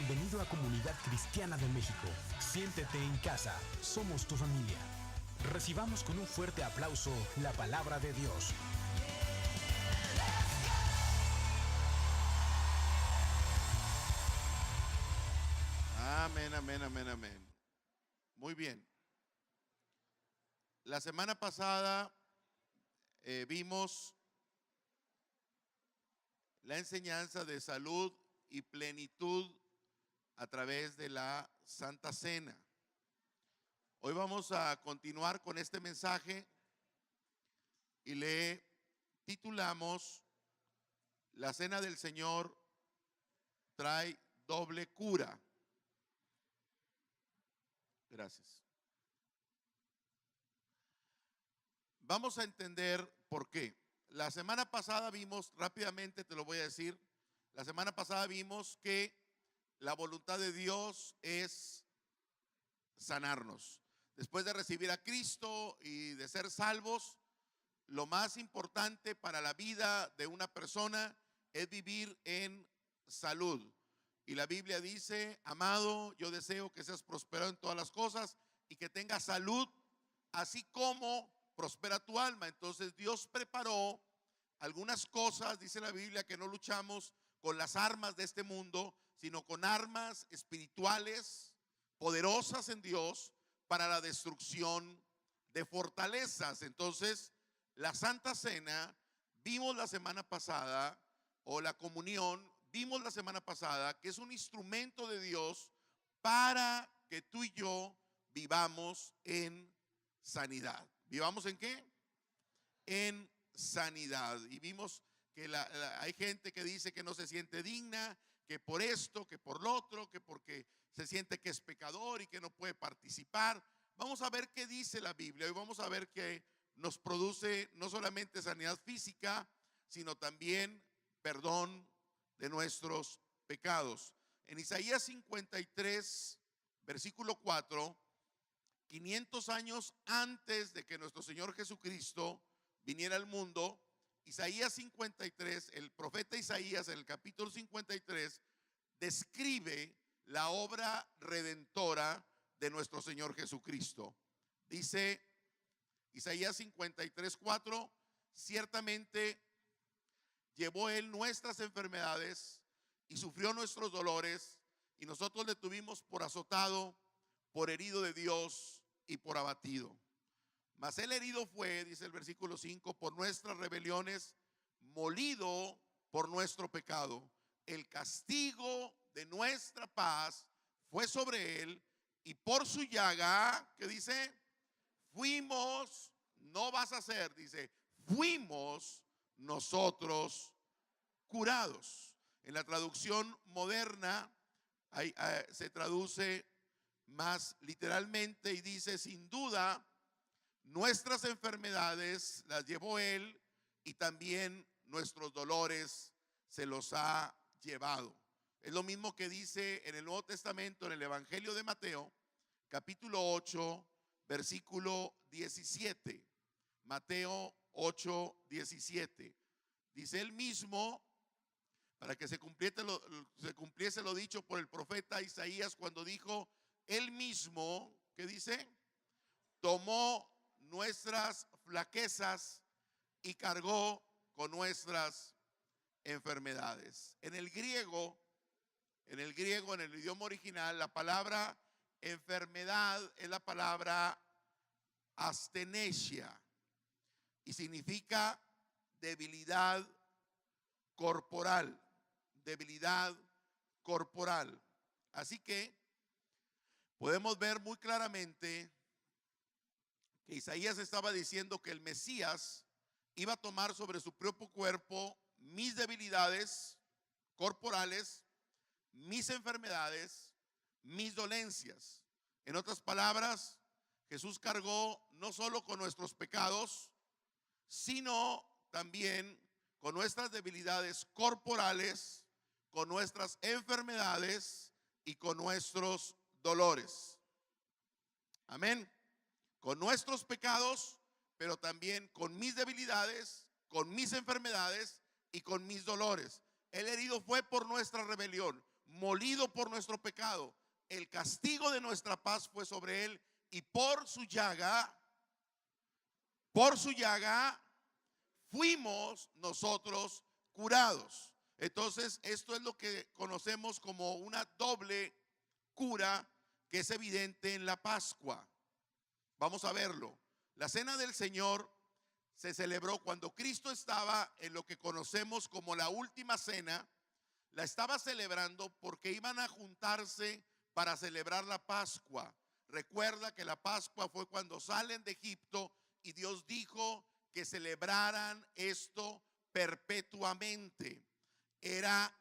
Bienvenido a Comunidad Cristiana de México. Siéntete en casa, somos tu familia. Recibamos con un fuerte aplauso la palabra de Dios. Amén, amén, amén, amén. Muy bien. La semana pasada vimos la enseñanza de salud y plenitud a través de la Santa Cena. Hoy vamos a continuar con este mensaje y le titulamos La Cena del Señor trae doble cura. Gracias. Vamos a entender por qué. La semana pasada vimos, rápidamente te lo voy a decir, la semana pasada vimos que la voluntad de Dios es sanarnos. Después de recibir a Cristo y de ser salvos, lo más importante para la vida de una persona es vivir en salud. Y la Biblia dice: amado, yo deseo que seas prosperado en todas las cosas y que tengas salud, así como prospera tu alma. Entonces Dios preparó algunas cosas, dice la Biblia, que no luchamos con las armas de este mundo, sino con armas espirituales poderosas en Dios para la destrucción de fortalezas. Entonces, la Santa Cena, vimos la semana pasada, o la comunión, vimos la semana pasada, que es un instrumento de Dios para que tú y yo vivamos en sanidad. ¿Vivamos en qué? En sanidad. Y vimos que hay gente que dice que no se siente digna, que por esto, que por lo otro, que porque se siente que es pecador y que no puede participar. Vamos a ver qué dice la Biblia y vamos a ver que nos produce no solamente sanidad física, sino también perdón de nuestros pecados. En Isaías 53, versículo 4, 500 años antes de que nuestro Señor Jesucristo viniera al mundo, Isaías 53, el profeta Isaías en el capítulo 53 describe la obra redentora de nuestro Señor Jesucristo. Dice Isaías 53, 4: ciertamente llevó Él nuestras enfermedades y sufrió nuestros dolores, y nosotros le tuvimos por azotado, por herido de Dios y por abatido. Mas Él herido fue, dice el versículo 5, por nuestras rebeliones, molido por nuestro pecado. El castigo de nuestra paz fue sobre Él, y por su llaga, ¿qué dice? Fuimos, no vas a ser, dice, fuimos nosotros curados. En la traducción moderna se traduce más literalmente y dice: sin duda nuestras enfermedades las llevó Él, y también nuestros dolores se los ha llevado. Es lo mismo que dice en el Nuevo Testamento, en el Evangelio de Mateo, capítulo 8, versículo 17. Mateo 8, 17. Dice él mismo, para que se cumpliese lo dicho por el profeta Isaías cuando dijo: él mismo, ¿qué dice? Tomó nuestras flaquezas y cargó con nuestras enfermedades. En el griego, en el idioma original, la palabra enfermedad es la palabra astenesia y significa debilidad corporal, debilidad corporal. Así que podemos ver muy claramente que Isaías estaba diciendo que el Mesías iba a tomar sobre su propio cuerpo mis debilidades corporales, mis enfermedades, mis dolencias. En otras palabras, Jesús cargó no solo con nuestros pecados, sino también con nuestras debilidades corporales, con nuestras enfermedades y con nuestros dolores. Amén. Con nuestros pecados, pero también con mis debilidades, con mis enfermedades y con mis dolores. El herido fue por nuestra rebelión, molido por nuestro pecado. El castigo de nuestra paz fue sobre él, y por su llaga fuimos nosotros curados. Entonces, esto es lo que conocemos como una doble cura, que es evidente en la Pascua. Vamos a verlo. La cena del Señor se celebró cuando Cristo estaba en lo que conocemos como la última cena. La estaba celebrando porque iban a juntarse para celebrar la Pascua. Recuerda que la Pascua fue cuando salen de Egipto y Dios dijo que celebraran esto perpetuamente. Era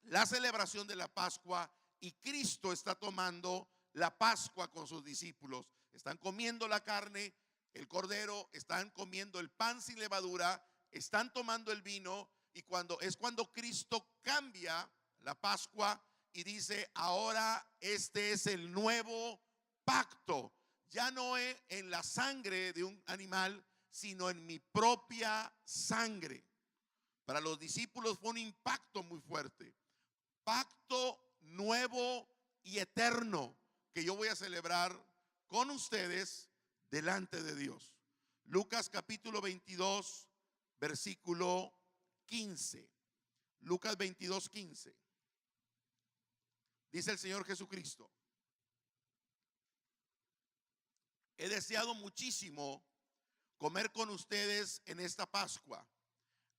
la celebración de la Pascua, y Cristo está tomando la Pascua con sus discípulos. Están comiendo la carne, el cordero, están comiendo el pan sin levadura, están tomando el vino, y cuando Cristo cambia la Pascua y dice: ahora este es el nuevo pacto, ya no es en la sangre de un animal, sino en mi propia sangre. Para los discípulos fue un impacto muy fuerte. Pacto nuevo y eterno que yo voy a celebrar con ustedes delante de Dios. Lucas capítulo 22, versículo 15. Lucas 22, 15. Dice el Señor Jesucristo: he deseado muchísimo comer con ustedes en esta Pascua,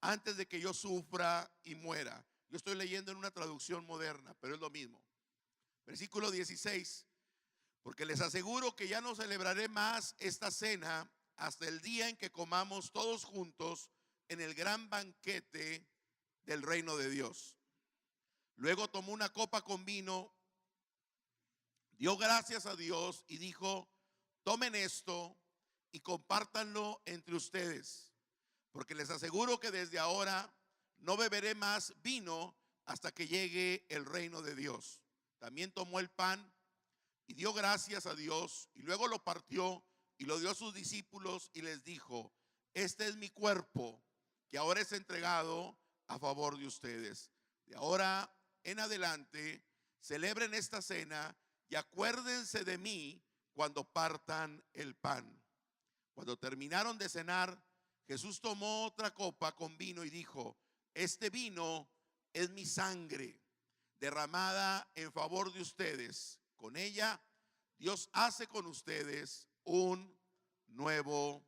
antes de que yo sufra y muera. Yo estoy leyendo en una traducción moderna, pero es lo mismo. Versículo 16: porque les aseguro que ya no celebraré más esta cena hasta el día en que comamos todos juntos en el gran banquete del reino de Dios. Luego tomó una copa con vino, dio gracias a Dios y dijo: tomen esto y compártanlo entre ustedes, porque les aseguro que desde ahora no beberé más vino hasta que llegue el reino de Dios. También tomó el pan y dio gracias a Dios, y luego lo partió y lo dio a sus discípulos y les dijo: este es mi cuerpo, que ahora es entregado a favor de ustedes. De ahora en adelante celebren esta cena y acuérdense de mí cuando partan el pan. Cuando terminaron de cenar, Jesús tomó otra copa con vino y dijo: este vino es mi sangre, derramada en favor de ustedes. Con ella Dios hace con ustedes un nuevo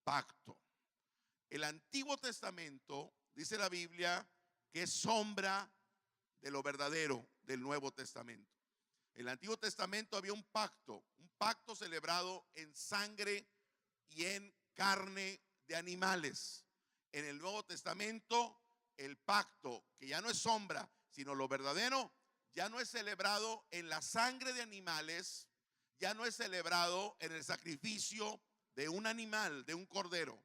pacto. El Antiguo Testamento, dice la Biblia, que es sombra de lo verdadero del Nuevo Testamento. En el Antiguo Testamento había un pacto celebrado en sangre y en carne de animales. En el Nuevo Testamento, el pacto, que ya no es sombra, sino lo verdadero, ya no es celebrado en la sangre de animales, ya no es celebrado en el sacrificio de un animal, de un cordero.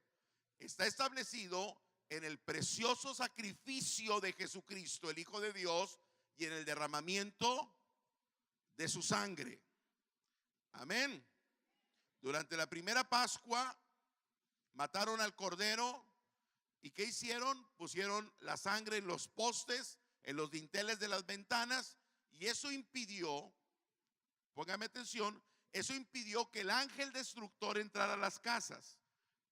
Está establecido en el precioso sacrificio de Jesucristo, el Hijo de Dios, y en el derramamiento de su sangre. Amén. Durante la primera Pascua mataron al cordero, y ¿qué hicieron? Pusieron la sangre en los postes, en los dinteles de las ventanas, y eso impidió, póngame atención, eso impidió que el ángel destructor entrara a las casas.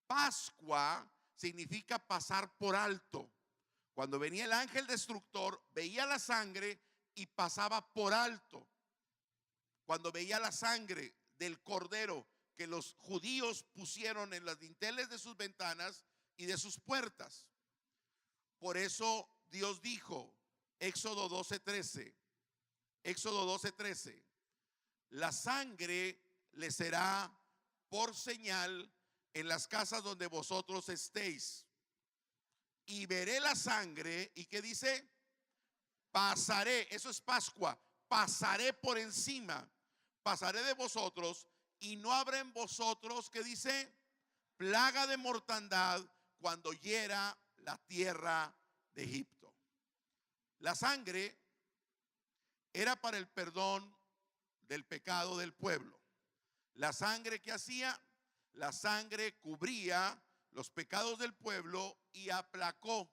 Pascua significa pasar por alto. Cuando venía el ángel destructor, veía la sangre y pasaba por alto. Cuando veía la sangre del cordero que los judíos pusieron en los dinteles de sus ventanas y de sus puertas. Por eso Dios dijo, Éxodo 12:13, la sangre le será por señal en las casas donde vosotros estéis, y veré la sangre. ¿Y qué dice? Pasaré, eso es Pascua, pasaré por encima, pasaré de vosotros, y no habrá en vosotros, ¿qué dice? Plaga de mortandad cuando hiera la tierra de Egipto. La sangre era para el perdón del pecado del pueblo. La sangre, ¿qué hacía? La sangre cubría los pecados del pueblo y aplacó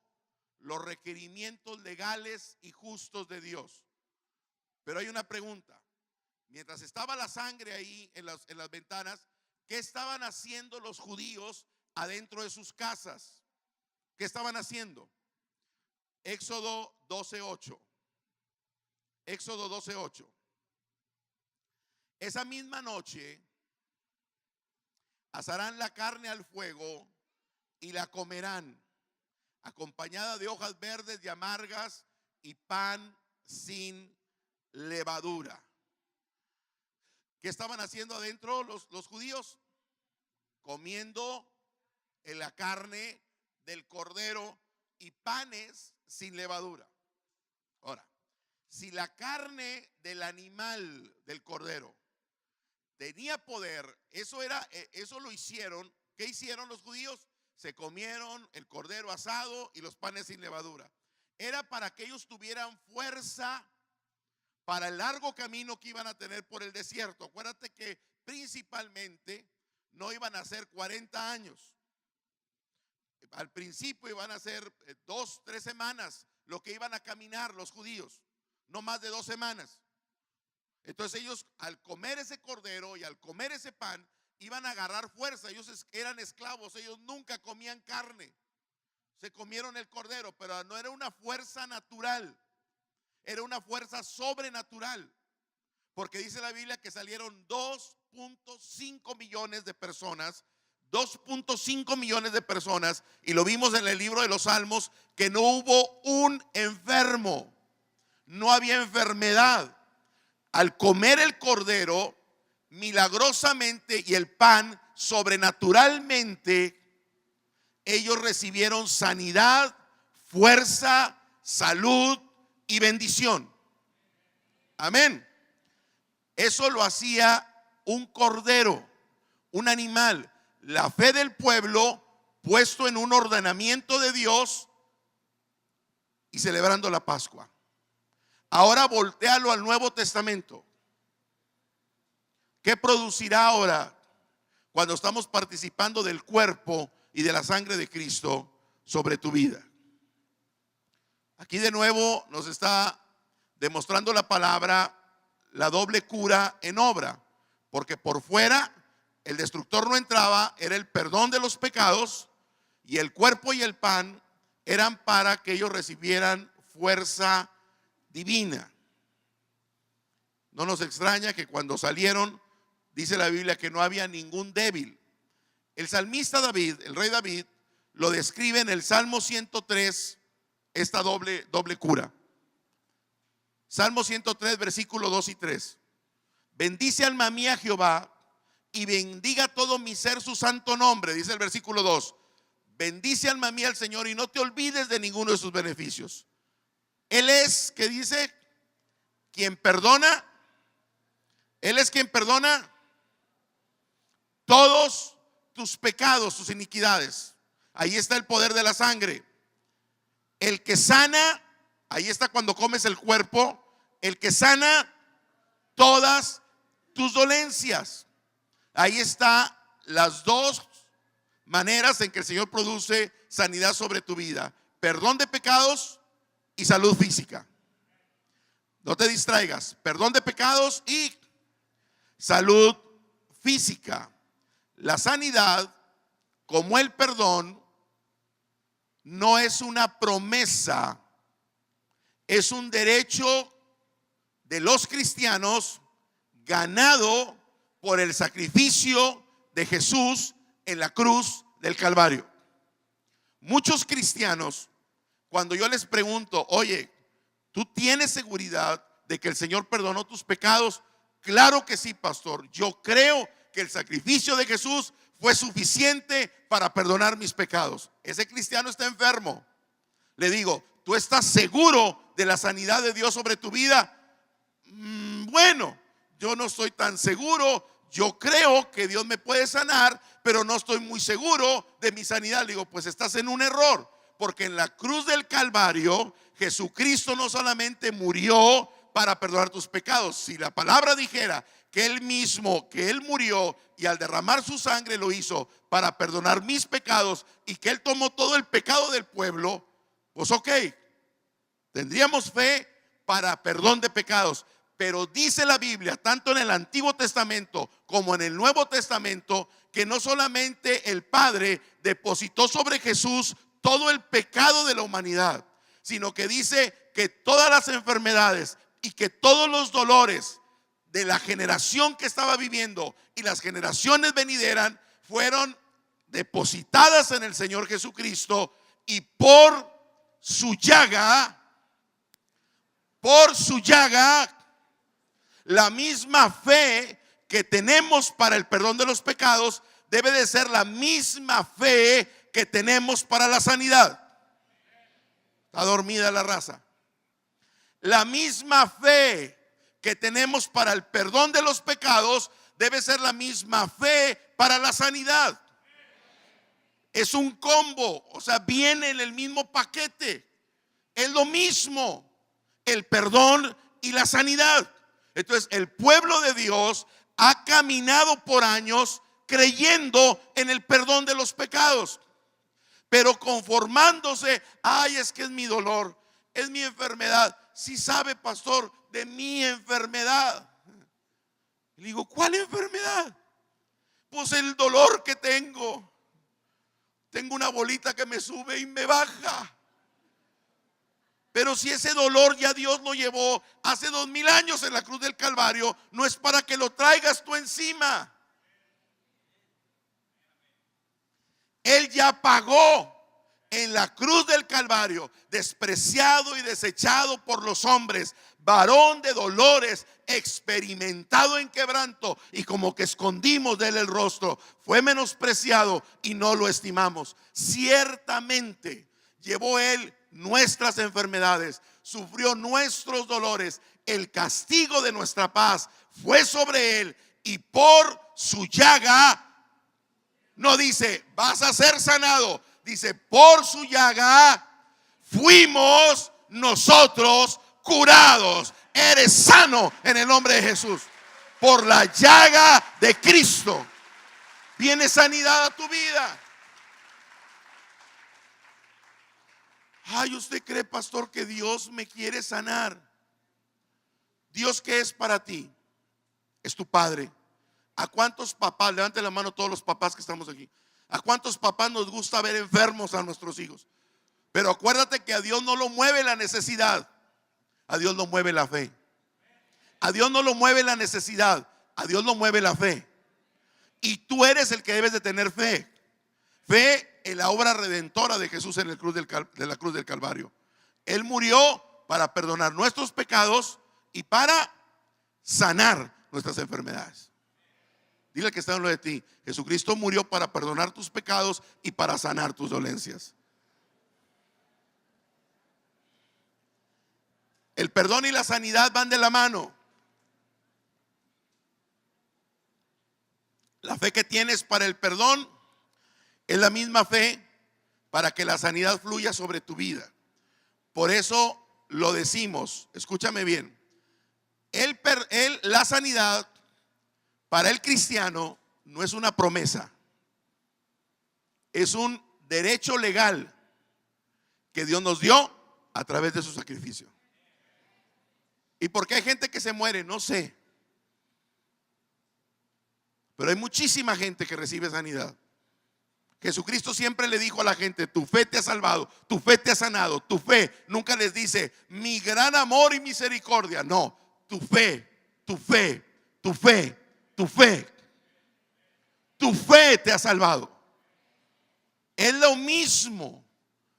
los requerimientos legales y justos de Dios. Pero hay una pregunta. Mientras estaba la sangre ahí en las ventanas, ¿qué estaban haciendo los judíos adentro de sus casas? ¿Qué estaban haciendo? Éxodo 12:8. Éxodo 12:8. Esa misma noche asarán la carne al fuego y la comerán, acompañada de hojas verdes y amargas y pan sin levadura. ¿Qué estaban haciendo adentro los judíos? Comiendo la carne del cordero y panes sin levadura. Ahora, si la carne del animal del cordero tenía poder, eso lo hicieron. ¿Qué hicieron los judíos? Se comieron el cordero asado y los panes sin levadura. Era para que ellos tuvieran fuerza para el largo camino que iban a tener por el desierto. Acuérdate que principalmente no iban a ser 40 años. Al principio iban a ser 2-3 semanas lo que iban a caminar los judíos, no más de 2 semanas. Entonces ellos, al comer ese cordero y al comer ese pan, iban a agarrar fuerza. Ellos eran esclavos, ellos nunca comían carne. Se comieron el cordero, pero no era una fuerza natural, era una fuerza sobrenatural. Porque dice la Biblia que salieron 2.5 millones de personas. 2.5 millones de personas, y lo vimos en el libro de los Salmos, que no hubo un enfermo, no había enfermedad. Al comer el cordero, milagrosamente, y el pan, sobrenaturalmente, ellos recibieron sanidad, fuerza, salud y bendición. Amén. Eso lo hacía un cordero, un animal. La fe del pueblo puesto en un ordenamiento de Dios y celebrando la Pascua. Ahora voltéalo al Nuevo Testamento. ¿Qué producirá ahora cuando estamos participando del cuerpo y de la sangre de Cristo sobre tu vida? Aquí de nuevo nos está demostrando la palabra la doble cura en obra, porque por fuera el destructor no entraba, era el perdón de los pecados, y el cuerpo y el pan eran para que ellos recibieran fuerza divina. No nos extraña que cuando salieron, dice la Biblia que no había ningún débil. El salmista David, el rey David, lo describe en el Salmo 103, esta doble cura. Salmo 103, versículo 2 y 3. Bendice alma mía Jehová, y bendiga todo mi ser su santo nombre, dice el versículo 2. Bendice alma mía al Señor y no te olvides de ninguno de sus beneficios. Él es, ¿qué dice? Quien perdona. Él es quien perdona todos tus pecados, tus iniquidades. Ahí está el poder de la sangre. El que sana, ahí está cuando comes el cuerpo, el que sana todas tus dolencias. Ahí está las dos maneras en que el Señor produce sanidad sobre tu vida: perdón de pecados y salud física. No te distraigas, perdón de pecados y salud física. La sanidad, como el perdón, no es una promesa, es un derecho de los cristianos ganado por el sacrificio de Jesús en la cruz del Calvario. Muchos cristianos, cuando yo les pregunto, oye, ¿tú tienes seguridad de que el Señor perdonó tus pecados? Claro que sí, pastor. Yo creo que el sacrificio de Jesús fue suficiente para perdonar mis pecados. Ese cristiano está enfermo. Le digo, ¿tú estás seguro de la sanidad de Dios sobre tu vida? Bueno, yo no estoy tan seguro. Yo creo que Dios me puede sanar, pero no estoy muy seguro de mi sanidad. Le digo, pues estás en un error, porque en la cruz del Calvario Jesucristo no solamente murió para perdonar tus pecados. Si la palabra dijera que Él mismo, que Él murió y al derramar su sangre lo hizo para perdonar mis pecados, y que Él tomó todo el pecado del pueblo, pues ok, tendríamos fe para perdón de pecados. Pero dice la Biblia, tanto en el Antiguo Testamento como en el Nuevo Testamento, que no solamente el Padre depositó sobre Jesús todo el pecado de la humanidad, sino que dice que todas las enfermedades y que todos los dolores de la generación que estaba viviendo y las generaciones venideras fueron depositadas en el Señor Jesucristo, y por su llaga, la misma fe que tenemos para el perdón de los pecados debe de ser la misma fe que tenemos para la sanidad. Está dormida la raza. La misma fe que tenemos para el perdón de los pecados debe ser la misma fe para la sanidad. Es un combo, o sea, viene en el mismo paquete. Es lo mismo, el perdón y la sanidad. Entonces, el pueblo de Dios ha caminado por años creyendo en el perdón de los pecados, pero conformándose, ay, es que es mi dolor, es mi enfermedad. Si sabe, pastor, de mi enfermedad. Le digo, ¿cuál enfermedad? Pues el dolor que tengo. Tengo una bolita que me sube y me baja. Pero si ese dolor ya Dios lo llevó hace 2000 años en la cruz del Calvario, no es para que lo traigas tú encima. Él ya pagó en la cruz del Calvario, despreciado y desechado por los hombres, varón de dolores, experimentado en quebranto, y como que escondimos de él el rostro, fue menospreciado y no lo estimamos. Ciertamente llevó él nuestras enfermedades, sufrió nuestros dolores, el castigo de nuestra paz fue sobre él, y por su llaga, no dice vas a ser sanado, dice por su llaga fuimos nosotros curados. Eres sano en el nombre de Jesús. Por la llaga de Cristo viene sanidad a tu vida. Ay, ¿usted cree, pastor, que Dios me quiere sanar? Dios, ¿qué es para ti? Es tu Padre. ¿A cuántos papás, levanten la mano todos los papás que estamos aquí, a cuántos papás nos gusta ver enfermos a nuestros hijos? Pero acuérdate que a Dios no lo mueve la necesidad, a Dios lo mueve la fe. A Dios no lo mueve la necesidad, a Dios lo mueve la fe. Y tú eres el que debes de tener fe. Fe en la obra redentora de Jesús en la cruz del Calvario. Él murió para perdonar nuestros pecados y para sanar nuestras enfermedades. Dile al que está en lo de ti, Jesucristo murió para perdonar tus pecados y para sanar tus dolencias. El perdón y la sanidad van de la mano. La fe que tienes para el perdón es la misma fe para que la sanidad fluya sobre tu vida. Por eso lo decimos, escúchame bien, la sanidad para el cristiano no es una promesa, es un derecho legal que Dios nos dio a través de su sacrificio. ¿Y por qué hay gente que se muere? No sé. Pero hay muchísima gente que recibe sanidad. Jesucristo siempre le dijo a la gente, tu fe te ha salvado, tu fe te ha sanado, tu fe. Nunca les dice, mi gran amor y misericordia. No, tu fe, tu fe, tu fe, tu fe. Tu fe te ha salvado. Es lo mismo,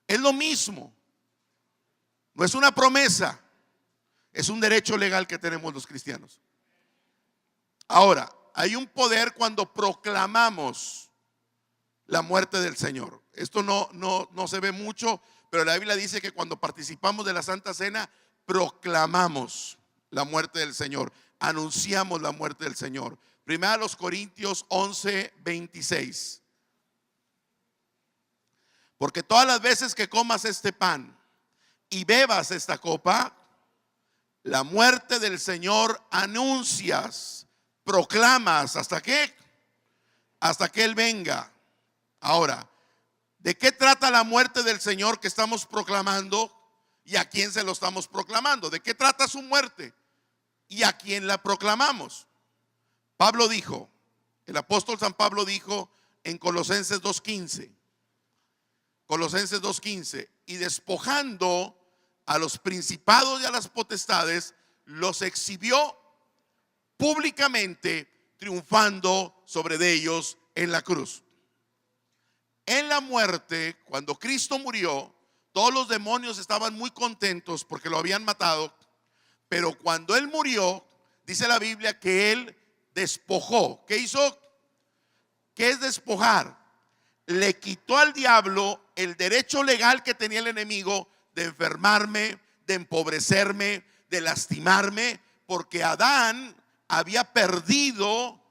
es lo mismo. No es una promesa, es un derecho legal que tenemos los cristianos. Ahora, hay un poder cuando proclamamos la muerte del Señor. Esto no se ve mucho, pero la Biblia dice que cuando participamos de la Santa Cena, proclamamos la muerte del Señor, anunciamos la muerte del Señor. Primera a los Corintios 11:26. Porque todas las veces que comas este pan y bebas esta copa, la muerte del Señor anuncias, proclamas, ¿hasta qué? Hasta que Él venga. Ahora, ¿de qué trata la muerte del Señor que estamos proclamando y a quién se lo estamos proclamando? ¿De qué trata su muerte? y a quien la proclamamos. Pablo dijo, el apóstol San Pablo dijo en Colosenses 2:15, Colosenses 2:15, y despojando a los principados y a las potestades, los exhibió públicamente, triunfando sobre ellos en la cruz. En la muerte, cuando Cristo murió, todos los demonios estaban muy contentos porque lo habían matado, pero cuando Él murió, dice la Biblia que Él despojó. ¿Qué hizo? ¿Qué es despojar? Le quitó al diablo el derecho legal que tenía el enemigo de enfermarme, de empobrecerme, de lastimarme, porque Adán había perdido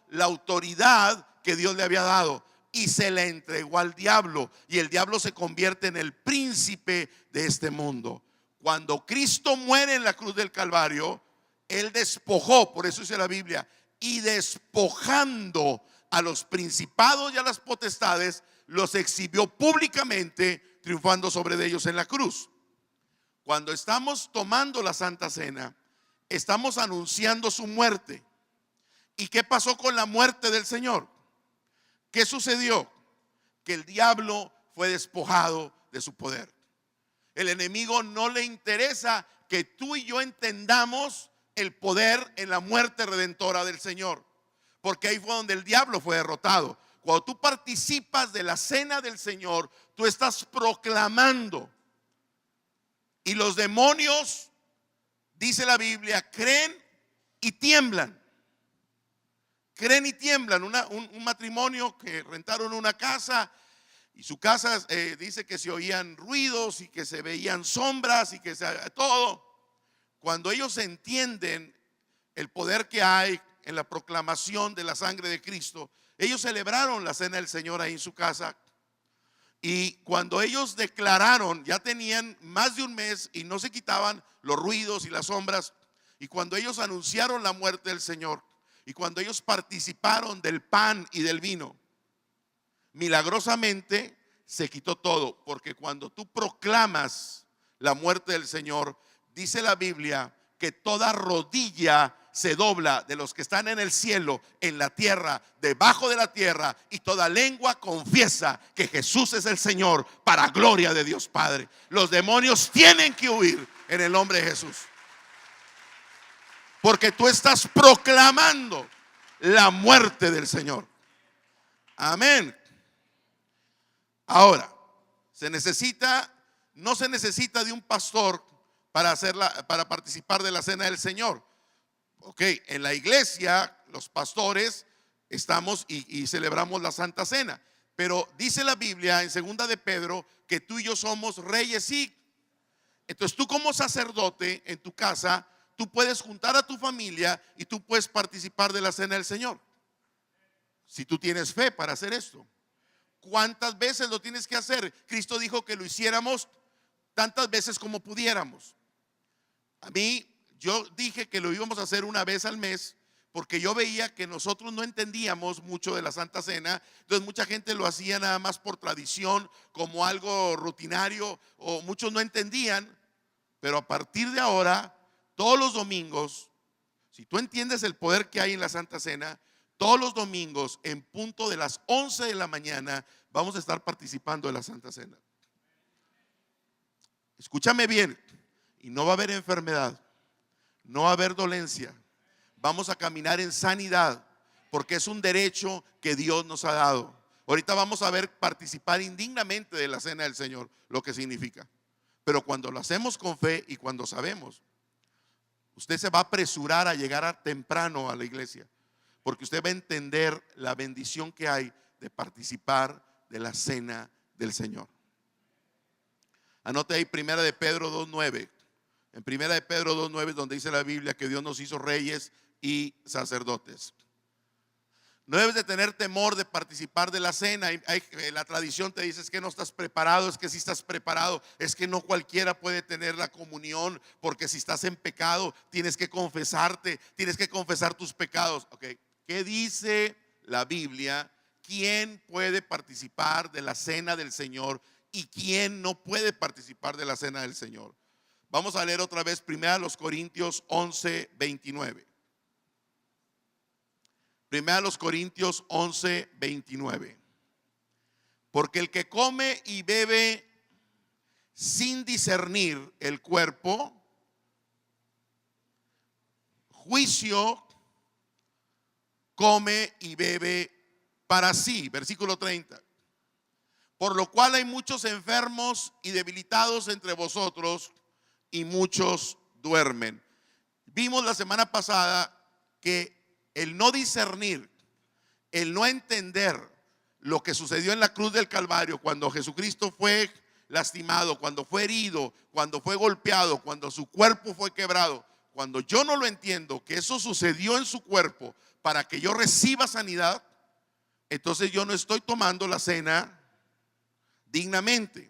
la autoridad que Dios le había dado y se la entregó al diablo, y el diablo se convierte en el príncipe de este mundo. Cuando Cristo muere en la cruz del Calvario, Él despojó, por eso dice la Biblia, y despojando a los principados y a las potestades, los exhibió públicamente, triunfando sobre ellos en la cruz. Cuando estamos tomando la Santa Cena, estamos anunciando su muerte. ¿Y qué pasó con la muerte del Señor? ¿Qué sucedió? Que el diablo fue despojado de su poder. El enemigo no le interesa que tú y yo entendamos el poder en la muerte redentora del Señor, porque ahí fue donde el diablo fue derrotado. Cuando tú participas de la cena del Señor, tú estás proclamando, y los demonios, dice la Biblia, creen y tiemblan. Creen y tiemblan. Un matrimonio que rentaron una casa, y su casa dice que se oían ruidos y que se veían sombras y que todo. Cuando ellos entienden el poder que hay en la proclamación de la sangre de Cristo, ellos celebraron la cena del Señor ahí en su casa. Y cuando ellos declararon, ya tenían más de un mes y no se quitaban los ruidos y las sombras. Y cuando ellos anunciaron la muerte del Señor, y cuando ellos participaron del pan y del vino, milagrosamente se quitó todo. Porque cuando tú proclamas la muerte del Señor, dice la Biblia que toda rodilla se dobla, de los que están en el cielo, en la tierra, debajo de la tierra, y toda lengua confiesa que Jesús es el Señor, para gloria de Dios Padre. Los demonios tienen que huir en el nombre de Jesús, porque tú estás proclamando la muerte del Señor. Amén. Ahora, no se necesita de un pastor para participar de la cena del Señor. Ok, en la iglesia los pastores estamos y celebramos la Santa Cena, pero dice la Biblia en 2 de Pedro que tú y yo somos reyes. Y entonces tú, como sacerdote en tu casa, tú puedes juntar a tu familia y tú puedes participar de la cena del Señor, si tú tienes fe para hacer esto. ¿Cuántas veces lo tienes que hacer? Cristo dijo que lo hiciéramos tantas veces como pudiéramos. Yo dije que lo íbamos a hacer una vez al mes, porque yo veía que nosotros no entendíamos mucho de la Santa Cena. Entonces mucha gente lo hacía nada más por tradición, como algo rutinario, o muchos no entendían. Pero a partir de ahora, todos los domingos, si tú entiendes el poder que hay en la Santa Cena, todos los domingos en punto de las 11 de la mañana vamos a estar participando de la Santa Cena. Escúchame bien, y no va a haber enfermedad, no va a haber dolencia. Vamos a caminar en sanidad, porque es un derecho que Dios nos ha dado. Ahorita vamos a ver participar indignamente de la cena del Señor, lo que significa. Pero cuando lo hacemos con fe y cuando sabemos, usted se va a apresurar a llegar temprano a la iglesia, porque usted va a entender la bendición que hay de participar de la cena del Señor. Anote ahí 1 de Pedro 2:9. En 1 de Pedro 2:9, donde dice la Biblia que Dios nos hizo reyes y sacerdotes. No debes de tener temor de participar de la cena. La tradición te dice: es que no estás preparado. Es que si estás preparado, es que no cualquiera puede tener la comunión, porque si estás en pecado tienes que confesarte, tienes que confesar tus pecados. Okay. ¿Qué dice la Biblia? ¿Quién puede participar de la cena del Señor y quién no puede participar de la cena del Señor? Vamos a leer otra vez 1 Corintios 11, 29. 1 Corintios 11, 29. Porque el que come y bebe sin discernir el cuerpo, juicio come y bebe para sí. Versículo 30. Por lo cual hay muchos enfermos y debilitados entre vosotros, y muchos duermen. Vimos la semana pasada que el no discernir, el no entender lo que sucedió en la cruz del Calvario, cuando Jesucristo fue lastimado, cuando fue herido, cuando fue golpeado, cuando su cuerpo fue quebrado, cuando yo no lo entiendo, que eso sucedió en su cuerpo para que yo reciba sanidad, entonces yo no estoy tomando la cena dignamente.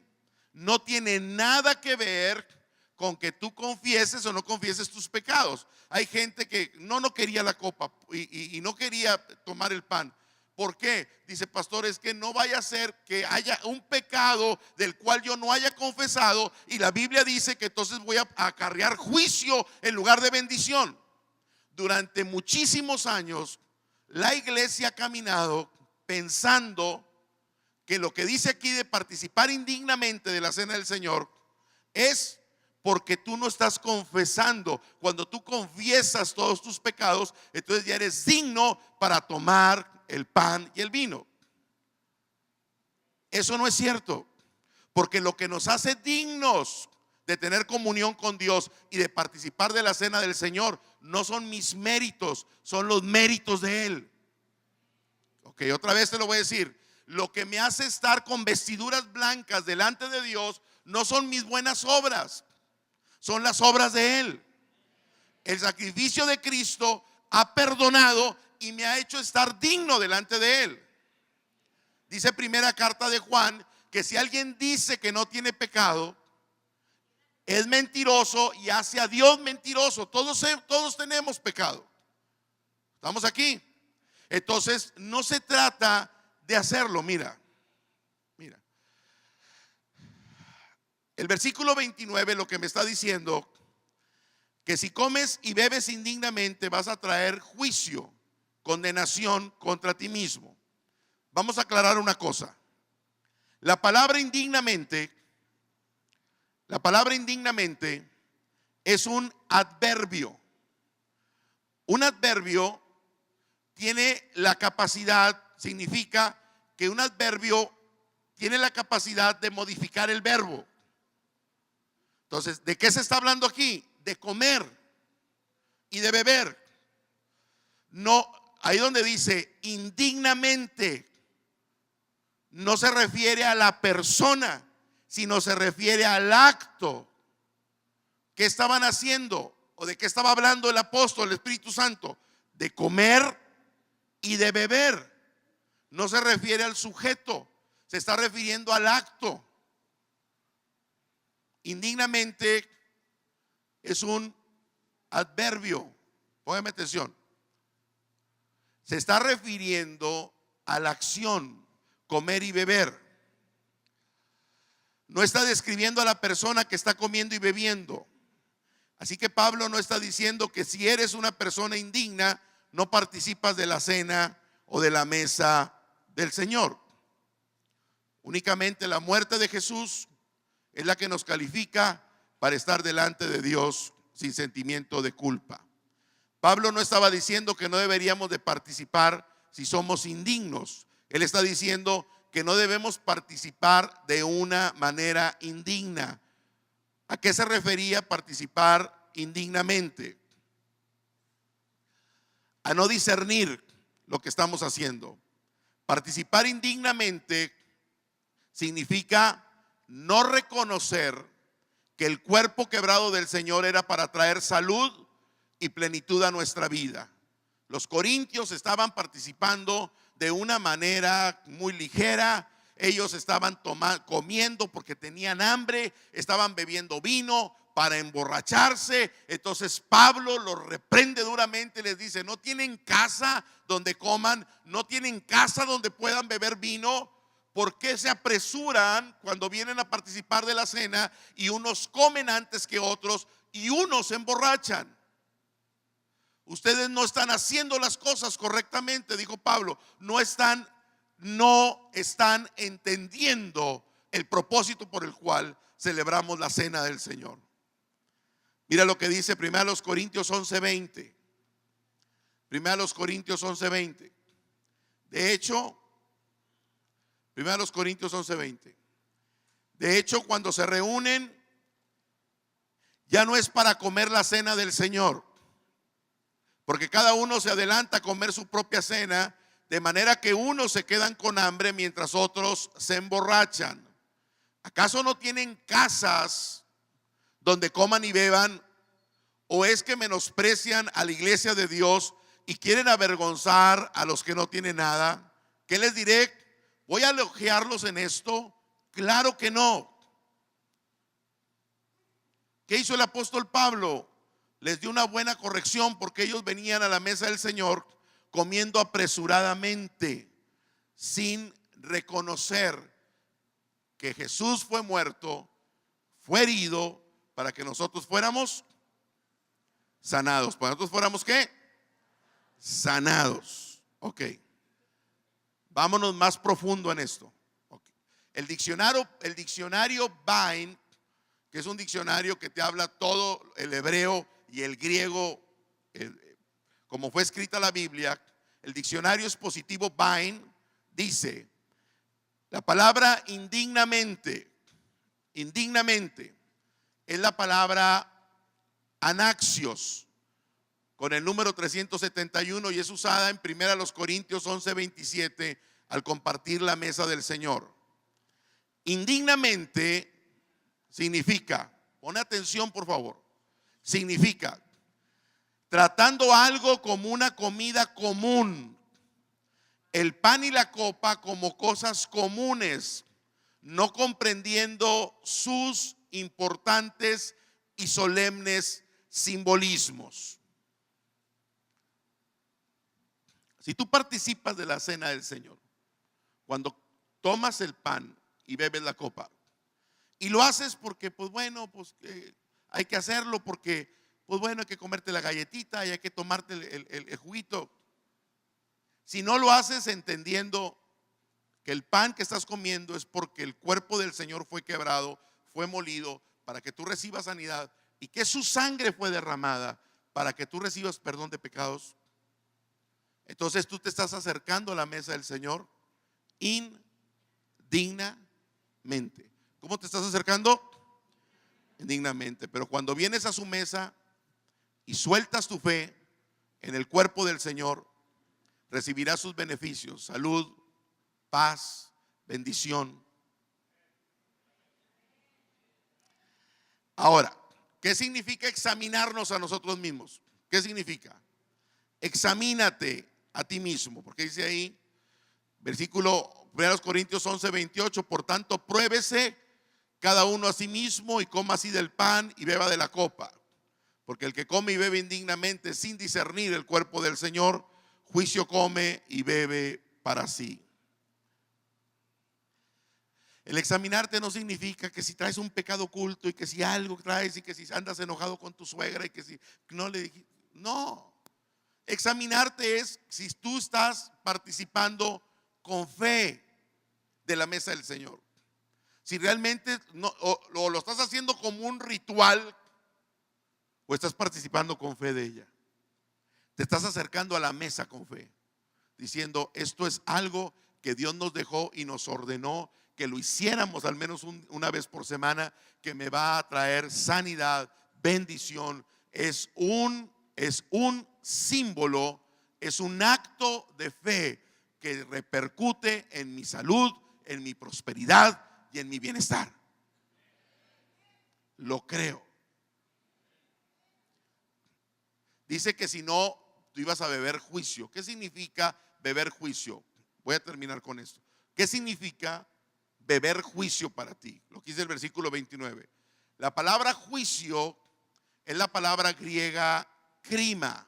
No tiene nada que ver con que tú confieses o no confieses tus pecados. Hay gente que no quería la copa y no quería tomar el pan. ¿Por qué? Dice, pastor, es que no vaya a ser que haya un pecado del cual yo no haya confesado, y la Biblia dice que entonces voy a acarrear juicio en lugar de bendición. Durante muchísimos años la iglesia ha caminado pensando que lo que dice aquí de participar indignamente de la cena del Señor es porque tú no estás confesando. Cuando tú confiesas todos tus pecados, entonces ya eres digno para tomar el pan y el vino. Eso no es cierto, porque lo que nos hace dignos de tener comunión con Dios y de participar de la cena del Señor no son mis méritos, son los méritos de Él. Ok, otra vez te lo voy a decir. Lo que me hace estar con vestiduras blancas delante de Dios no son mis buenas obras, son las obras de Él. El sacrificio de Cristo ha perdonado y me ha hecho estar digno delante de Él. Dice primera carta de Juan que si alguien dice que no tiene pecado, es mentiroso y hace a Dios mentiroso. Todos tenemos pecado. ¿Estamos aquí? Entonces no se trata de hacerlo. Mira. El versículo 29 lo que me está diciendo, que si comes y bebes indignamente vas a traer juicio, condenación contra ti mismo. Vamos a aclarar una cosa. La palabra indignamente es un adverbio. Un adverbio tiene la capacidad, significa que un adverbio tiene la capacidad de modificar el verbo. Entonces, ¿de qué se está hablando aquí? De comer y de beber. No, ahí donde dice indignamente, no se refiere a la persona, sino se refiere al acto. ¿Qué estaban haciendo? ¿O de qué estaba hablando el apóstol, el Espíritu Santo? De comer y de beber. No se refiere al sujeto, se está refiriendo al acto. Indignamente es un adverbio. Póngame atención. Se está refiriendo a la acción, comer y beber. No está describiendo a la persona que está comiendo y bebiendo. Así que Pablo no está diciendo que si eres una persona indigna, no participas de la cena o de la mesa del Señor. Únicamente la muerte de Jesús es la que nos califica para estar delante de Dios sin sentimiento de culpa. Pablo no estaba diciendo que no deberíamos de participar si somos indignos. Él está diciendo que no debemos participar de una manera indigna. ¿A qué se refería participar indignamente? A no discernir lo que estamos haciendo. Participar indignamente significa no reconocer que el cuerpo quebrado del Señor era para traer salud y plenitud a nuestra vida. Los corintios estaban participando de una manera muy ligera. Ellos estaban comiendo porque tenían hambre, estaban bebiendo vino para emborracharse. Entonces Pablo los reprende duramente y les dice: no tienen casa donde coman, no tienen casa donde puedan beber vino. ¿por qué se apresuran cuando vienen a participar de la cena y unos comen antes que otros y unos se emborrachan? Ustedes no están haciendo las cosas correctamente, dijo Pablo. No están entendiendo el propósito por el cual celebramos la cena del Señor. Mira lo que dice 1 Corintios 11:20. 1 Corintios 11:20. De hecho, 1 Corintios 11:20. De hecho, cuando se reúnen, ya no es para comer la cena del Señor, porque cada uno se adelanta a comer su propia cena, de manera que unos se quedan con hambre mientras otros se emborrachan. ¿Acaso no tienen casas donde coman y beban? ¿O es que menosprecian a la iglesia de Dios y quieren avergonzar a los que no tienen nada? ¿Qué les diré? ¿Voy a elogiarlos en esto? Claro que no. ¿Qué hizo el apóstol Pablo? Les dio una buena corrección, porque ellos venían a la mesa del Señor comiendo apresuradamente, sin reconocer que Jesús fue muerto, fue herido, para que nosotros fuéramos sanados. ¿Para nosotros fuéramos qué? Sanados. Ok. Vámonos más profundo en esto. Okay. El diccionario Vine, que es un diccionario que te habla todo el hebreo y el griego, como fue escrita la Biblia, el diccionario expositivo Vine dice: la palabra indignamente es la palabra anaxios, con el número 371, y es usada en 1 Corintios 11:27 al compartir la mesa del Señor. Indignamente significa, pon atención por favor, significa tratando algo como una comida común, el pan y la copa como cosas comunes, no comprendiendo sus importantes y solemnes simbolismos. Si tú participas de la cena del Señor, cuando tomas el pan y bebes la copa, y lo haces porque, pues bueno, pues hay que hacerlo porque, pues bueno, hay que comerte la galletita y hay que tomarte el juguito. Si no lo haces entendiendo que el pan que estás comiendo es porque el cuerpo del Señor fue quebrado, fue molido, para que tú recibas sanidad, y que su sangre fue derramada para que tú recibas perdón de pecados, entonces tú te estás acercando a la mesa del Señor indignamente. ¿Cómo te estás acercando? Indignamente. Pero cuando vienes a su mesa y sueltas tu fe en el cuerpo del Señor, recibirás sus beneficios: salud, paz, bendición. Ahora, ¿qué significa examinarnos a nosotros mismos? ¿Qué significa? Examínate a ti mismo, porque dice ahí, versículo 1 Corintios 11:28, por tanto, pruébese cada uno a sí mismo y coma así del pan y beba de la copa, porque el que come y bebe indignamente sin discernir el cuerpo del Señor, juicio come y bebe para sí. El examinarte no significa que si traes un pecado oculto y que si algo traes y que si andas enojado con tu suegra y que si no le dijiste. No. Examinarte es si tú estás participando con fe de la mesa del Señor. Si realmente o lo estás haciendo como un ritual o estás participando con fe de ella. Te estás acercando a la mesa con fe, diciendo: esto es algo que Dios nos dejó y nos ordenó que lo hiciéramos al menos una vez por semana, que me va a traer sanidad, bendición. Es un símbolo, es un acto de fe que repercute en mi salud, en mi prosperidad y en mi bienestar. Lo creo. Dice que si no, tú ibas a beber juicio. ¿Qué significa beber juicio? Voy a terminar con esto. ¿Qué significa beber juicio para ti? Lo que dice el versículo 29. La palabra juicio es la palabra griega crima.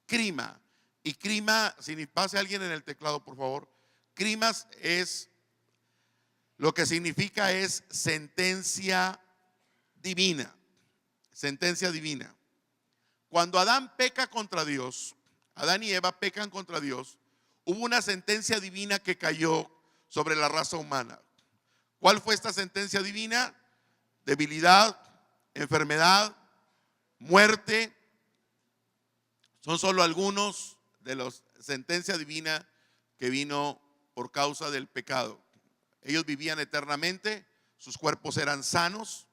Crima. Y crima, si pase alguien en el teclado, por favor. Crimas es lo que significa es sentencia divina. Sentencia divina. Cuando Adán peca contra Dios, Adán y Eva pecan contra Dios, hubo una sentencia divina que cayó sobre la raza humana. ¿Cuál fue esta sentencia divina? Debilidad, enfermedad, muerte. Son solo algunos de las sentencias divinas que vino por causa del pecado. Ellos vivían eternamente, sus cuerpos eran sanos,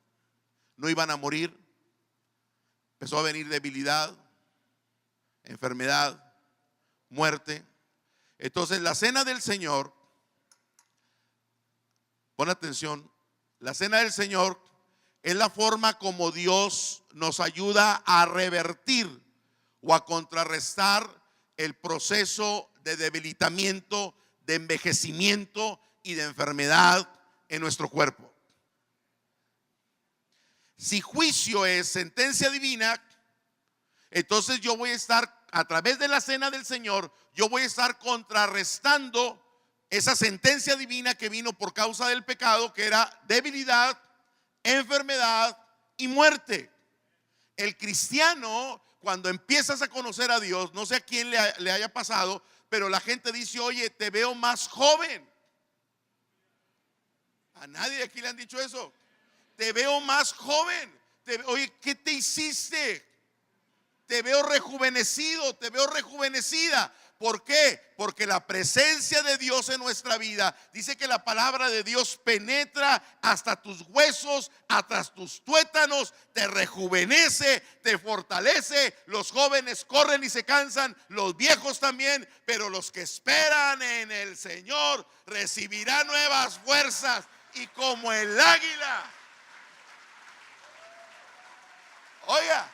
no iban a morir. Empezó a venir debilidad, enfermedad, muerte. Entonces la cena del Señor, pon atención, la cena del Señor es la forma como Dios nos ayuda a revertir o a contrarrestar el proceso de debilitamiento, de envejecimiento y de enfermedad en nuestro cuerpo. Si juicio es sentencia divina, entonces yo voy a estar, a través de la cena del Señor, yo voy a estar contrarrestando esa sentencia divina que vino por causa del pecado, que era debilidad, enfermedad y muerte. El cristiano, cuando empiezas a conocer a Dios, no sé a quién le haya pasado, pero la gente dice: oye, te veo más joven. A nadie de aquí le han dicho eso. Te veo más joven. Oye, ¿qué te hiciste? Te veo rejuvenecido, te veo rejuvenecida. ¿Por qué? Porque la presencia de Dios en nuestra vida, dice que la palabra de Dios penetra hasta tus huesos, hasta tus tuétanos, te rejuvenece, te fortalece. Los jóvenes corren y se cansan, los viejos también, pero los que esperan en el Señor recibirán nuevas fuerzas, y como el águila. Oiga,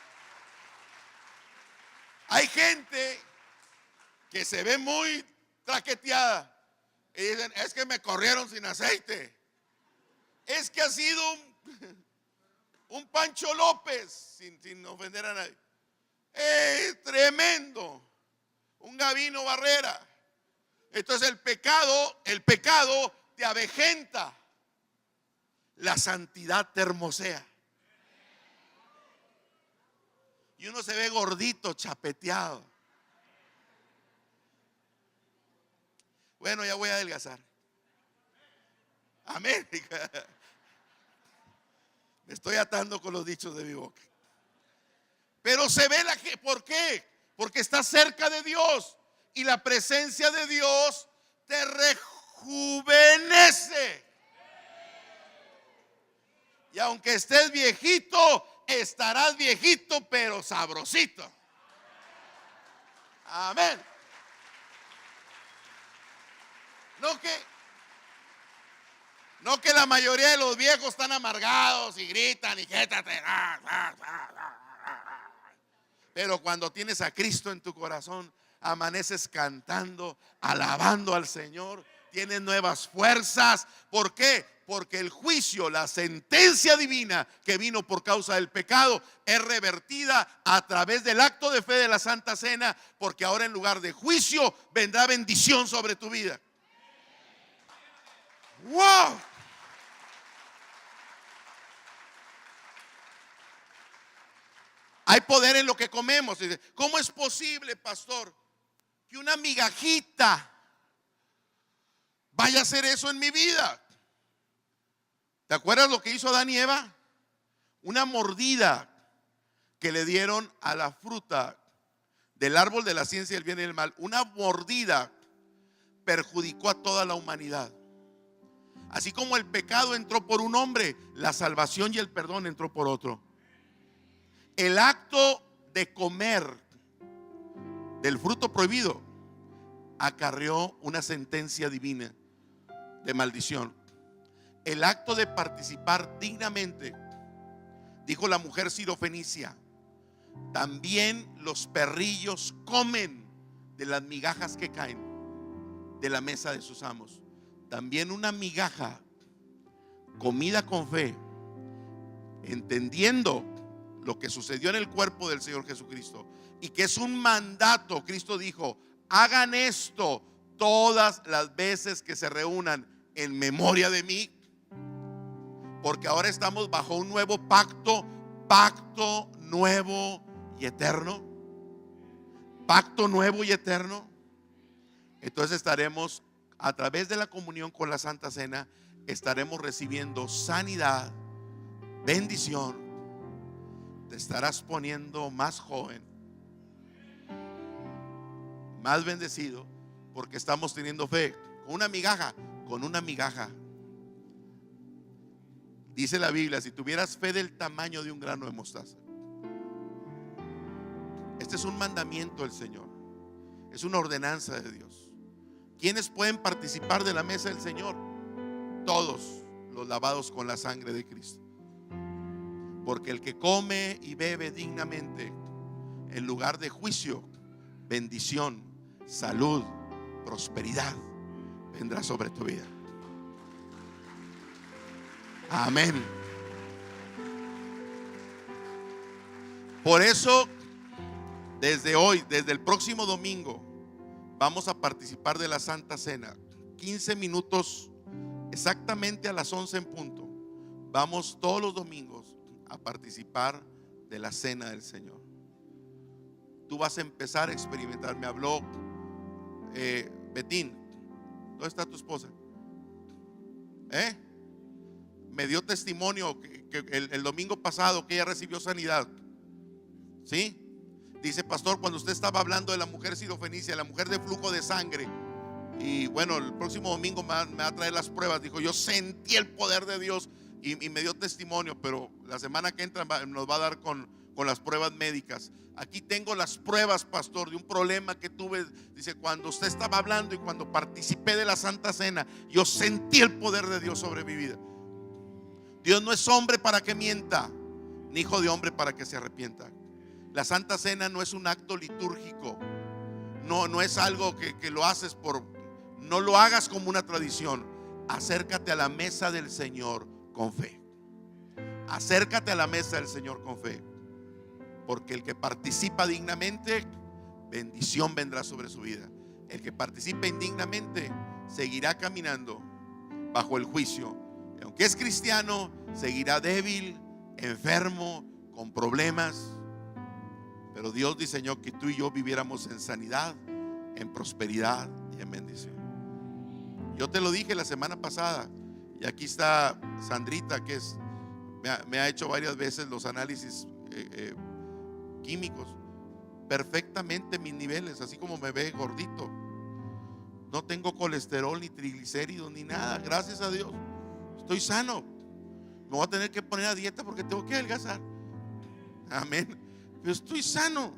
hay gente que se ve muy traqueteada y dicen: es que me corrieron sin aceite. Es que ha sido un Pancho López, sin ofender a nadie. Tremendo. Un Gabino Barrera. Entonces el pecado te avejenta. La santidad te hermosea. Y uno se ve gordito, chapeteado. Bueno, ya voy a adelgazar. Amén. Me estoy atando con los dichos de mi boca. Pero se ve ¿por qué? Porque está cerca de Dios. Y la presencia de Dios te rejuvenece. Y aunque estés viejito, estarás viejito, pero sabrosito. Amén. No que la mayoría de los viejos están amargados y gritan y quédate. Pero cuando tienes a Cristo en tu corazón, amaneces cantando, alabando al Señor, tienes nuevas fuerzas. ¿Por qué? Porque el juicio, la sentencia divina que vino por causa del pecado, es revertida a través del acto de fe de la Santa Cena, porque ahora en lugar de juicio vendrá bendición sobre tu vida. ¡Wow! Hay poder en lo que comemos. ¿Cómo es posible, pastor, que una migajita vaya a hacer eso en mi vida? ¿Te acuerdas lo que hizo Adán y Eva? Una mordida que le dieron a la fruta del árbol de la ciencia del bien y del mal. Una mordida perjudicó a toda la humanidad. Así como el pecado entró por un hombre, la salvación y el perdón entró por otro. El acto de comer del fruto prohibido acarreó una sentencia divina de maldición. El acto de participar dignamente, dijo la mujer sirofenicia, también los perrillos comen de las migajas que caen de la mesa de sus amos. También una migaja comida con fe, entendiendo lo que sucedió en el cuerpo del Señor Jesucristo y que es un mandato. Cristo dijo: hagan esto todas las veces que se reúnan en memoria de mí. Porque ahora estamos bajo un nuevo pacto, pacto nuevo y eterno. Pacto nuevo y eterno. Entonces estaremos, a través de la comunión con la Santa Cena, estaremos recibiendo sanidad, bendición. Te estarás poniendo más joven, más bendecido, porque estamos teniendo fe. Con una migaja, con una migaja. Dice la Biblia, si tuvieras fe del tamaño de un grano de mostaza. Este es un mandamiento del Señor, es una ordenanza de Dios. ¿Quiénes pueden participar de la mesa del Señor? Todos los lavados con la sangre de Cristo. Porque el que come y bebe dignamente, en lugar de juicio, bendición, salud, prosperidad vendrá sobre tu vida. Amén. Por eso, desde hoy, desde el próximo domingo, vamos a participar de la Santa Cena. 15 minutos, exactamente a las 11 en punto. Vamos todos los domingos a participar de la Cena del Señor. Tú vas a empezar a experimentar. Me habló Betín. ¿Dónde está tu esposa? Me dio testimonio que el domingo pasado que ella recibió sanidad. ¿Sí? Dice, pastor, cuando usted estaba hablando de la mujer sirofenicia, la mujer de flujo de sangre, y bueno, el próximo domingo me va a traer las pruebas. Dijo, yo sentí el poder de Dios y me dio testimonio, pero la semana que entra nos va a dar con las pruebas médicas. Aquí tengo las pruebas, pastor, de un problema que tuve. Dice, cuando usted estaba hablando y cuando participé de la Santa Cena, yo sentí el poder de Dios sobre mi vida. Dios no es hombre para que mienta, ni hijo de hombre para que se arrepienta. La Santa Cena no es un acto litúrgico. No es algo que lo haces no lo hagas como una tradición. Acércate a la mesa del Señor con fe. Acércate a la mesa del Señor con fe. Porque el que participa dignamente, bendición vendrá sobre su vida. El que participa indignamente seguirá caminando bajo el juicio. Aunque es cristiano, seguirá débil, enfermo, con problemas. Pero Dios diseñó que tú y yo viviéramos en sanidad, en prosperidad y en bendición. Yo te lo dije la semana pasada, y aquí está Sandrita, que me ha hecho varias veces los análisis químicos. Perfectamente mis niveles, así como me ve gordito. No tengo colesterol, ni triglicéridos, ni nada, gracias a Dios. Estoy sano. Me voy a tener que poner a dieta porque tengo que adelgazar. Amén. Pero estoy sano.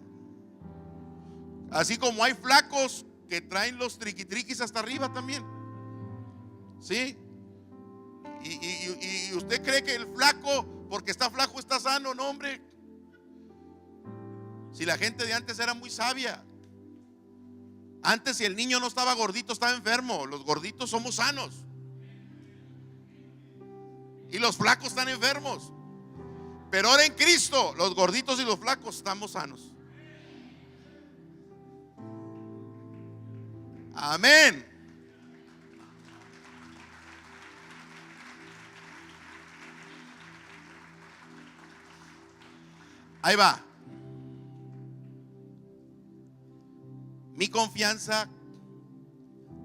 Así como hay flacos que traen los triquitriquis hasta arriba también. ¿Sí? Y usted cree que el flaco, porque está flaco, está sano. No, hombre. Si la gente de antes era muy sabia. Antes, si el niño no estaba gordito, estaba enfermo. Los gorditos somos sanos. Y los flacos están enfermos. Pero ahora en Cristo, los gorditos y los flacos estamos sanos. Amén. Ahí va. Mi confianza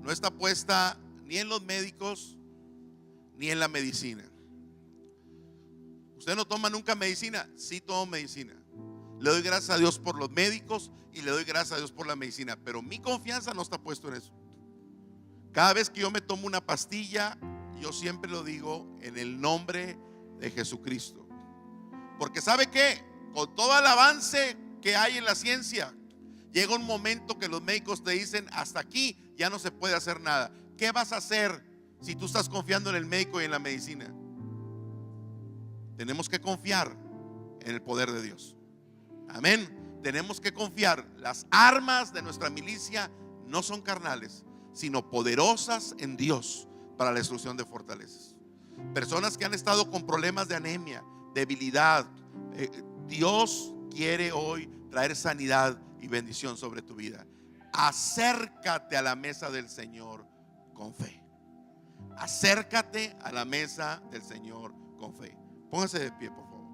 no está puesta ni en los médicos ni en la medicina. ¿Usted no toma nunca medicina? Sí tomo medicina. Le doy gracias a Dios por los médicos y le doy gracias a Dios por la medicina. Pero mi confianza no está puesta en eso. Cada vez que yo me tomo una pastilla, yo siempre lo digo en el nombre de Jesucristo. Porque ¿sabe qué? Con todo el avance que hay en la ciencia, llega un momento que los médicos te dicen, hasta aquí ya no se puede hacer nada. ¿Qué vas a hacer si tú estás confiando en el médico y en la medicina? Tenemos que confiar en el poder de Dios. Amén. Tenemos que confiar. Las armas de nuestra milicia no son carnales, sino poderosas en Dios para la destrucción de fortalezas. Personas que han estado con problemas de anemia, debilidad, Dios quiere hoy traer sanidad y bendición sobre tu vida. Acércate a la mesa del Señor con fe. Acércate a la mesa del Señor con con fe. Póngase de pie, por favor.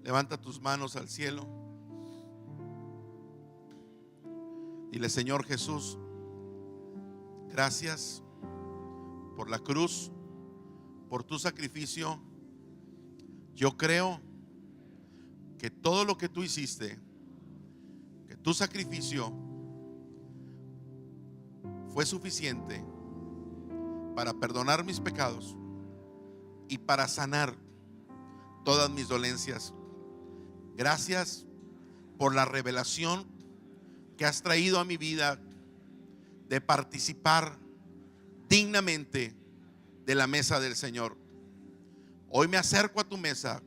Levanta tus manos al cielo. Dile: Señor Jesús, gracias por la cruz, por tu sacrificio. Yo creo que todo lo que tú hiciste, que tu sacrificio fue suficiente para perdonar mis pecados y para sanar todas mis dolencias. Gracias por la revelación que has traído a mi vida de participar dignamente de la mesa del Señor. Hoy me acerco a tu mesa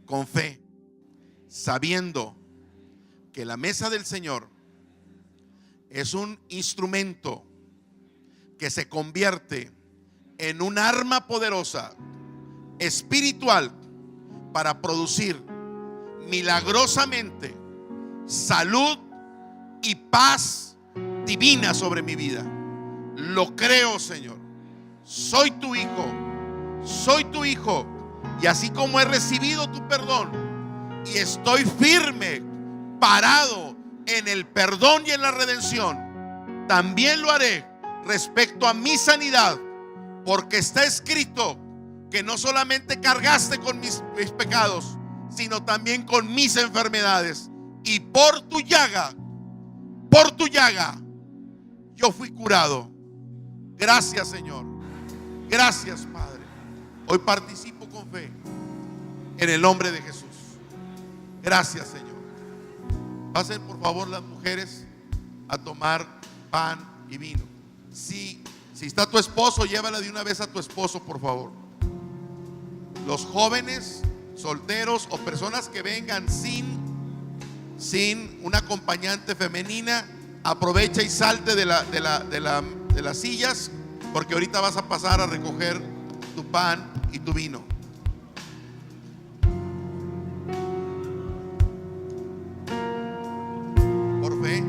con fe, sabiendo que la mesa del Señor es un instrumento que se convierte en un arma poderosa, espiritual, para producir milagrosamente salud y paz divina sobre mi vida. Lo creo, Señor. Soy tu hijo, y así como he recibido tu perdón y estoy firme, parado en el perdón y en la redención, también lo haré respecto a mi sanidad, porque está escrito que no solamente cargaste con mis pecados, sino también con mis enfermedades, y por tu llaga yo fui curado. Gracias, Señor. Gracias, Padre. Hoy participo con fe en el nombre de Jesús. Gracias, Señor. Pasen por favor las mujeres a tomar pan y vino. Si está tu esposo, llévala de una vez a tu esposo, por favor. Los jóvenes, solteros o personas que vengan sin una acompañante femenina, aprovecha y salte de las sillas, porque ahorita vas a pasar a recoger tu pan y tu vino. Por fe.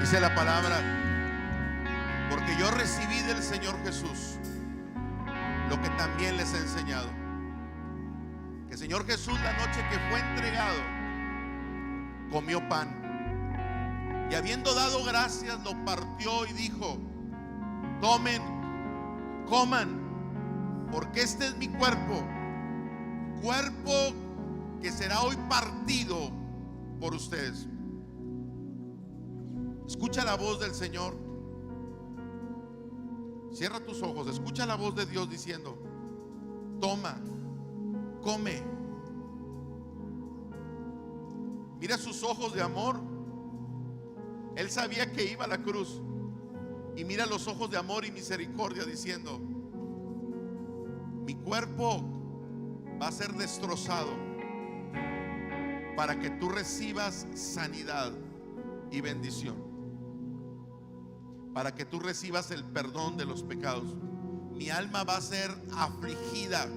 Dice la palabra: porque yo recibí del Señor Jesús lo que también les he enseñado. Que el Señor Jesús, la noche que fue entregado, comió pan y habiendo dado gracias lo partió y dijo: tomen, coman, porque este es mi cuerpo que será hoy partido por ustedes. Escucha la voz del Señor. Cierra tus ojos, escucha la voz de Dios diciendo: toma, come. Mira sus ojos de amor. Él sabía que iba a la cruz. Y mira los ojos de amor y misericordia diciendo: mi cuerpo va a ser destrozado para que tú recibas sanidad y bendición, para que tú recibas el perdón de los pecados. Mi alma va a ser afligida,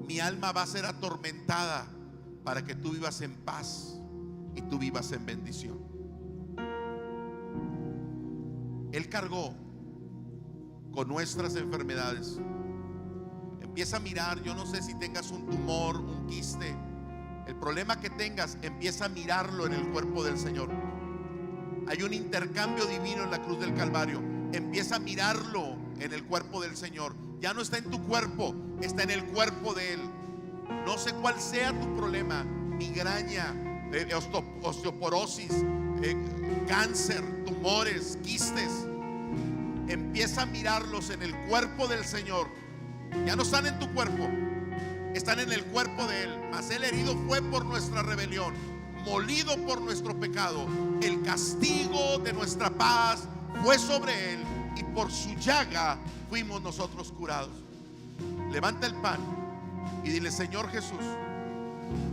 mi alma va a ser atormentada, para que tú vivas en paz y tú vivas en bendición. Él cargó con nuestras enfermedades. Empieza a mirar, yo no sé si tengas un tumor, un quiste, el problema que tengas, empieza a mirarlo en el cuerpo del Señor. Hay un intercambio divino en la cruz del Calvario. Empieza a mirarlo en el cuerpo del Señor. Ya no está en tu cuerpo, está en el cuerpo de Él. No sé cuál sea tu problema: migraña, osteoporosis, cáncer, tumores, quistes. Empieza a mirarlos en el cuerpo del Señor. Ya no están en tu cuerpo, están en el cuerpo de Él. Mas Él herido fue por nuestra rebelión, molido por nuestro pecado. El castigo de nuestra paz fue sobre Él, y por su llaga fuimos nosotros curados. Levanta el pan y dile: Señor Jesús,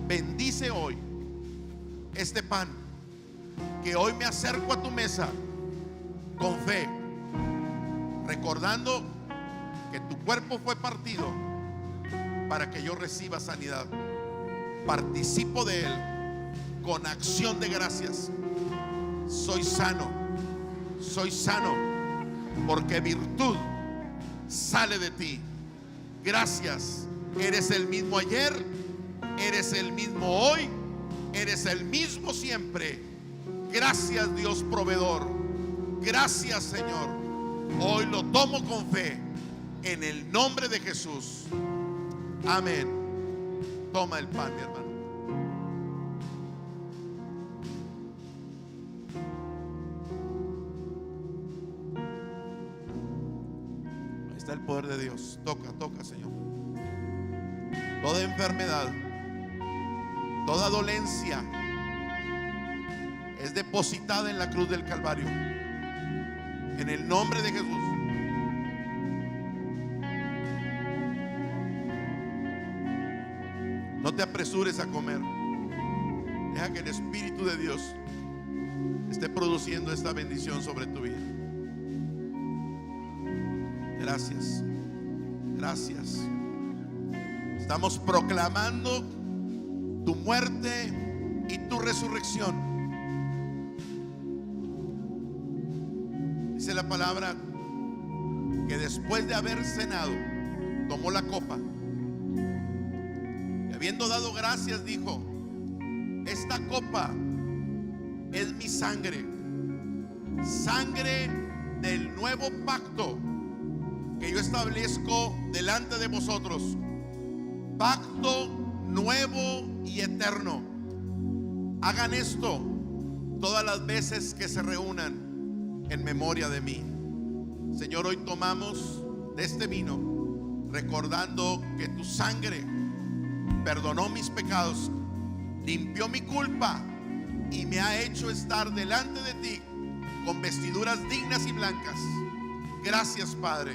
bendice hoy este pan, que hoy me acerco a tu mesa con fe, recordando que tu cuerpo fue partido para que yo reciba sanidad. Participo de Él con acción de gracias. Soy sano porque virtud sale de ti. Gracias. Eres el mismo ayer, eres el mismo hoy, eres el mismo siempre. Gracias, Dios proveedor. Gracias, Señor. Hoy lo tomo con fe en el nombre de Jesús. Amén. Toma el pan, mi hermano. Ahí está el poder de Dios. Toca, toca, Señor. Toda enfermedad, toda dolencia es depositada en la cruz del Calvario. En el nombre de Jesús. No te apresures a comer. Deja que el Espíritu de Dios esté produciendo esta bendición sobre tu vida. Gracias. Gracias. Estamos proclamando tu muerte y tu resurrección. Dice la palabra que después de haber cenado, tomó la copa y habiendo dado gracias dijo: esta copa es mi sangre, sangre del nuevo pacto que yo establezco delante de vosotros, pacto nuevo y eterno. Hagan esto todas las veces que se reúnan en memoria de mí. Señor, hoy tomamos de este vino, recordando que tu sangre perdonó mis pecados, limpió mi culpa y me ha hecho estar delante de ti con vestiduras dignas y blancas. Gracias, Padre.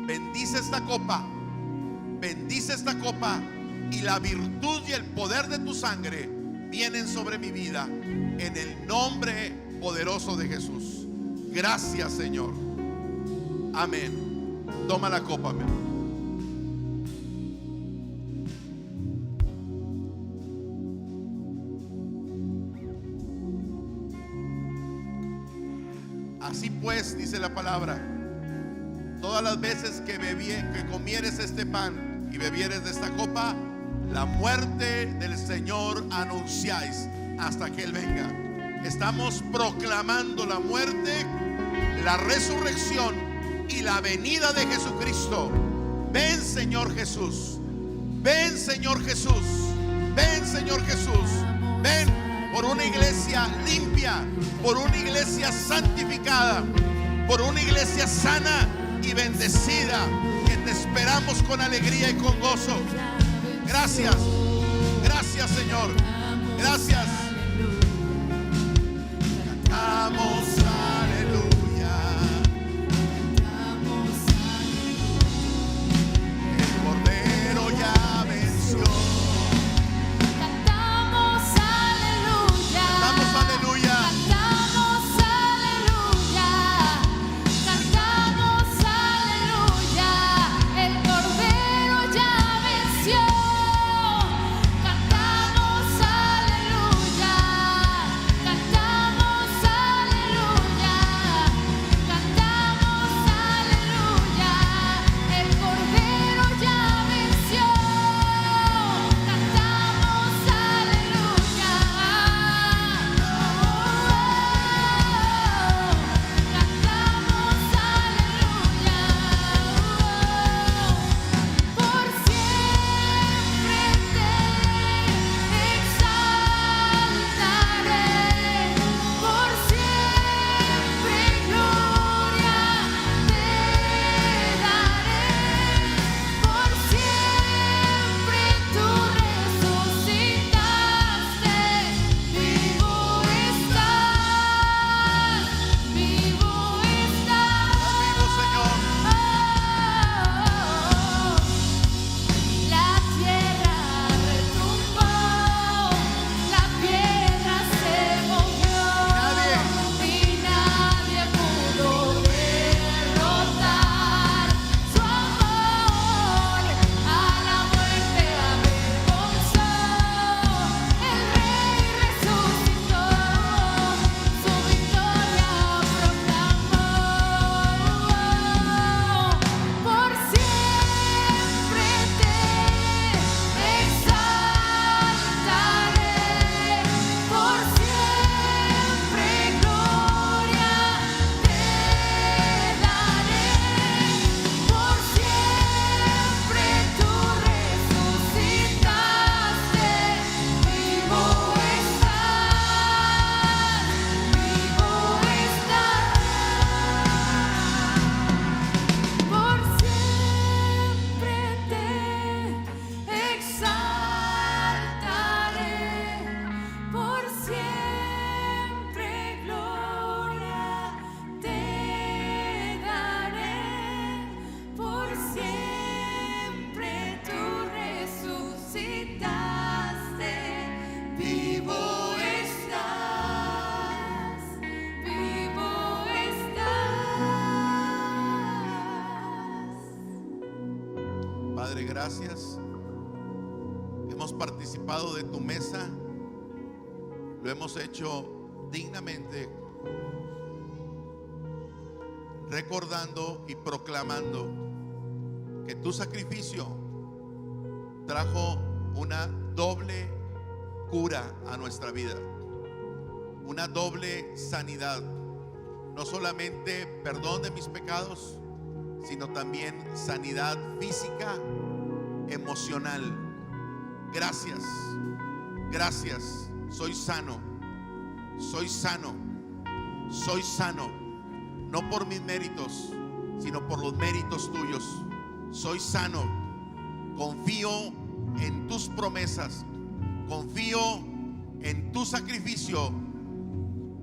Bendice esta copa, y la virtud y el poder de tu sangre vienen sobre mi vida en el nombre poderoso de Jesús. Gracias, Señor. Amén. Toma la copa, amén. Así pues, dice la palabra, todas las veces que comieres este pan y bebieres de esta copa, la muerte del Señor anunciáis hasta que Él venga. Estamos proclamando la muerte, la resurrección y la venida de Jesucristo. Ven, Señor Jesús. Ven, Señor Jesús. Ven, Señor Jesús. Ven por una iglesia limpia, por una iglesia santificada, por una iglesia sana y bendecida, que te esperamos con alegría y con gozo. Gracias, gracias, Señor. Gracias. Cantamos aleluya. El Cordero ya venció. Cantamos aleluya. Cantamos aleluya. Cantamos aleluya. Cantamos aleluya. El Cordero ya venció. Cantamos aleluya. Cantamos aleluya. Cantamos aleluya. El Cordero ya venció. Cantamos aleluya. Cantamos aleluya. Por siempre te exaltaré. Por siempre gloria te daré. Por siempre tú resucitaste. Vivo estás. Vivo estás. Vivo, Señor. La tierra retumbó, la piedra se movió y nadie pudo derrotar su amor. A la muerte avergonzó, el Rey resucitó, su victoria proclamó. Por siempre te exaltaré, por siempre gloria te daré, por siempre tú resucitaste, vivo estás, vivo estás. Por siempre te exaltaré, por siempre gloria te daré, por siempre tú resucitaste, vivo estás, vivo estás. Padre, gracias. Hemos participado de tu mesa. Lo hemos hecho dignamente, recordando y proclamando que tu sacrificio trajo una doble cura a nuestra vida, una doble sanidad. No solamente perdón de mis pecados, sino también sanidad física, emocional. Gracias, gracias. Soy sano, soy sano, soy sano. No por mis méritos, sino por los méritos tuyos. Soy sano. Confío en tus promesas. Confío en tu sacrificio.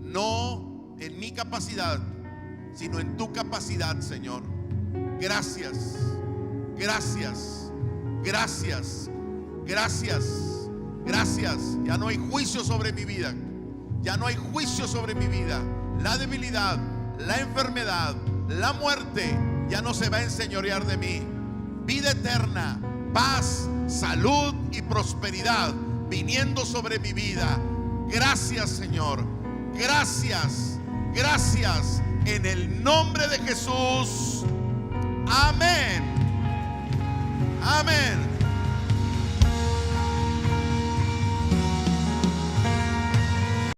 No en mi capacidad, sino en tu capacidad, Señor. Gracias, gracias, gracias, gracias, gracias. Ya no hay juicio sobre mi vida. Ya no hay juicio sobre mi vida. La debilidad, la enfermedad, la muerte ya no se va a enseñorear de mí. Vida eterna, paz, salud y prosperidad viniendo sobre mi vida. Gracias, Señor. Gracias, gracias, en el nombre de Jesús. Amén. Amén.